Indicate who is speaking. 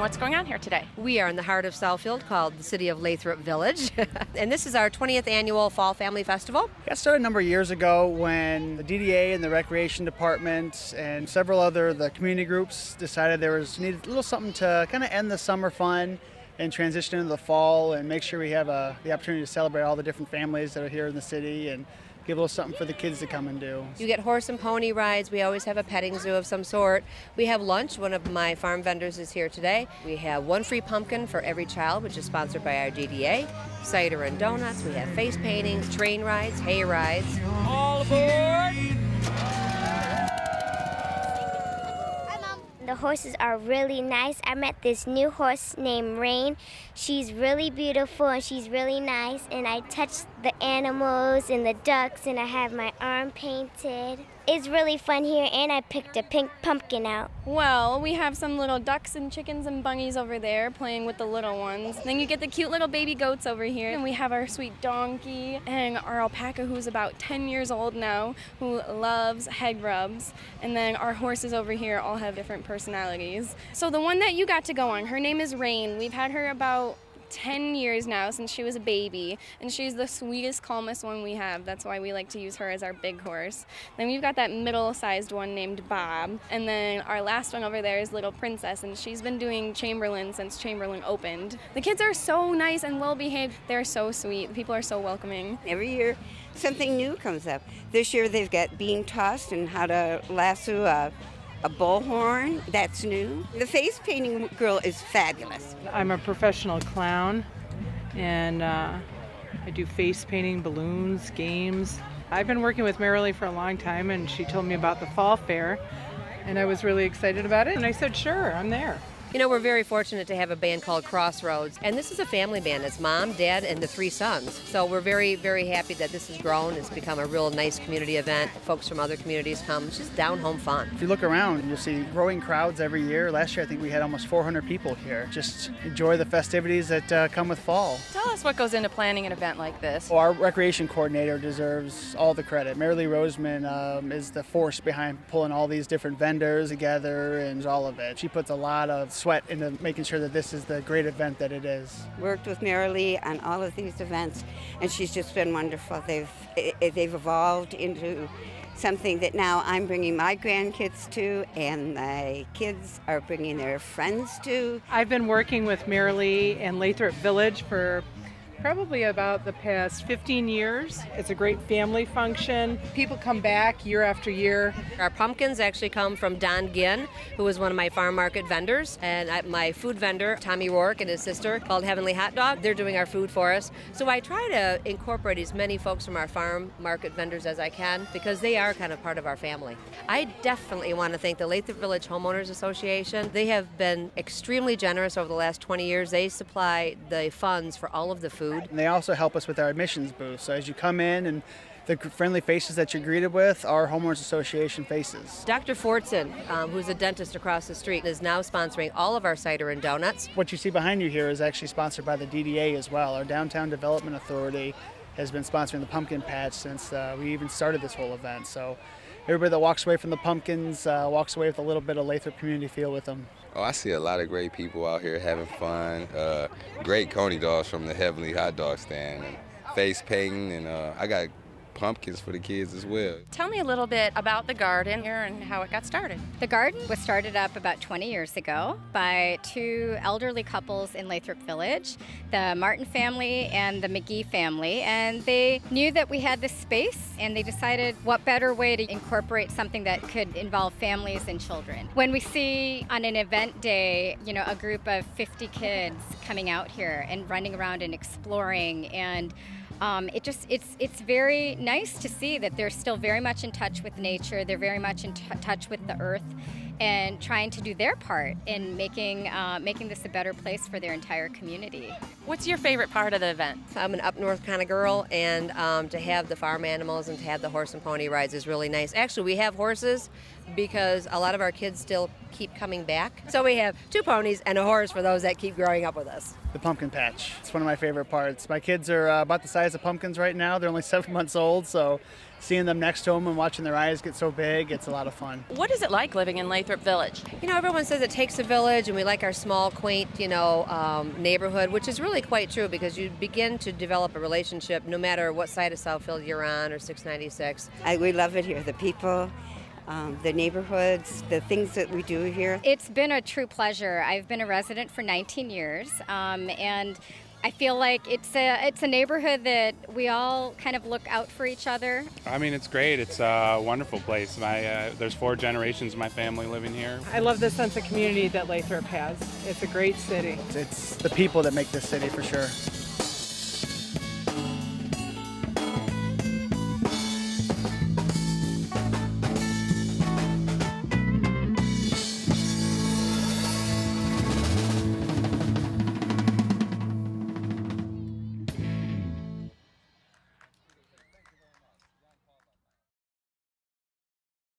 Speaker 1: What's going on here today?
Speaker 2: We are in the heart of Southfield called the city of Lathrup Village. And this is our 20th annual Fall Family Festival.
Speaker 3: Got started a number of years ago when the DDA and the Recreation Department and several other the community groups decided there was needed a little something to kind of end the summer fun and transition into the fall and make sure we have the opportunity to celebrate all the different families that are here in the city and give a little something for the kids to come and do.
Speaker 2: You get horse and pony rides. We always have a petting zoo of some sort. We have lunch. One of my farm vendors is here today. We have one free pumpkin for every child, which is sponsored by our DDA. Cider and donuts. We have face paintings, train rides, hay rides.
Speaker 1: All aboard!
Speaker 4: The horses are really nice. I met this new horse named Rain. She's really beautiful and she's really nice. And I touched the animals and the ducks and I have my arm painted. It's really fun here and I picked a pink pumpkin out.
Speaker 5: Well, we have some little ducks and chickens and bunnies over there playing with the little ones. Then you get the cute little baby goats over here. And we have our sweet donkey and our alpaca who's about 10 years old now who loves head rubs. And then our horses over here all have different personalities. So the one that you got to go on, her name is Rain. We've had her about 10 years now since she was a baby, and she's the sweetest, calmest one we have. That's why we like to use her as our big horse. Then we've got that middle-sized one named Bob, and then our last one over there is Little Princess, and she's been doing Chamberlain since Chamberlain opened. The kids are so nice and well-behaved. They're so sweet. People are so welcoming.
Speaker 6: Every year something new comes up. This year they've got bean tossed and how to lasso a bullhorn. That's new. The face painting girl is fabulous.
Speaker 7: I'm a professional clown, and I do face painting, balloons, games. I've been working with Marilee for a long time, and she told me about the fall fair, and I was really excited about it, and I said, sure, I'm there.
Speaker 2: You know, we're very fortunate to have a band called Crossroads, and this is a family band. It's Mom, Dad, and the 3 sons. So we're very, very happy that this has grown. It's become a real nice community event. Folks from other communities come. It's just down-home fun.
Speaker 3: If you look around, you'll see growing crowds every year. Last year, I think we had almost 400 people here. Just enjoy the festivities that come with fall.
Speaker 1: Tell us what goes into planning an event like this.
Speaker 3: Well, our recreation coordinator deserves all the credit. Marilee Roseman is the force behind pulling all these different vendors together and all of it. She puts a lot of sweat into making sure that this is the great event that it is.
Speaker 6: Worked with Marilee on all of these events, and she's just been wonderful. They've evolved into something that now I'm bringing my grandkids to, and my kids are bringing their friends to.
Speaker 7: I've been working with Marilee and Lathrup Village for probably about the past 15 years. It's a great family function. People come back year after year.
Speaker 2: Our pumpkins actually come from Don Ginn, who is one of my farm market vendors, and my food vendor, Tommy Rourke, and his sister, called Heavenly Hot Dog. They're doing our food for us. So I try to incorporate as many folks from our farm market vendors as I can because they are kind of part of our family. I definitely want to thank the Lathrup Village Homeowners Association. They have been extremely generous over the last 20 years. They supply the funds for all of the food.
Speaker 3: And they also help us with our admissions booth. So as you come in and the friendly faces that you're greeted with are Homeowners Association faces.
Speaker 2: Dr. Fortson, who's a dentist across the street, is now sponsoring all of our cider and donuts.
Speaker 3: What you see behind you here is actually sponsored by the DDA as well. Our Downtown Development Authority has been sponsoring the pumpkin patch since we even started this whole event. So everybody that walks away from the pumpkins walks away with a little bit of Lathrup community feel with them.
Speaker 8: Oh, I see a lot of great people out here having fun. Great coney dogs from the Heavenly Hot Dog stand, and face painting, and I got pumpkins for the kids as well.
Speaker 1: Tell me a little bit about the garden here and how it got started.
Speaker 9: The garden was started up about 20 years ago by 2 elderly couples in Lathrup Village, the Martin family and the McGee family, and they knew that we had this space and they decided what better way to incorporate something that could involve families and children. When we see on an event day, you know, a group of 50 kids coming out here and running around and exploring, and it's very nice to see that they're still very much in touch with nature. They're very much in touch with the earth, and trying to do their part in making this a better place for their entire community.
Speaker 1: What's your favorite part of the event?
Speaker 2: I'm an up north kind of girl, and to have the farm animals and to have the horse and pony rides is really nice. Actually, we have horses because a lot of our kids still keep coming back. So we have 2 ponies and a horse for those that keep growing up with us.
Speaker 3: The pumpkin patch. It's one of my favorite parts. My kids are about the size of pumpkins right now. They're only 7 months old, so seeing them next to them and watching their eyes get so big, it's a lot of fun.
Speaker 1: What is it like living in Lathrup Village?
Speaker 2: You know, everyone says it takes a village, and we like our small, quaint, neighborhood, which is really quite true because you begin to develop a relationship no matter what side of Southfield you're on or 696.
Speaker 6: We love it here. The people, the neighborhoods, the things that we do here.
Speaker 9: It's been a true pleasure. I've been a resident for 19 years, and I feel like it's a neighborhood that we all kind of look out for each other.
Speaker 10: I mean, it's great. It's a wonderful place. There's 4 generations of my family living here.
Speaker 7: I love the sense of community that Lathrup has. It's a great city.
Speaker 3: It's the people that make this city for sure.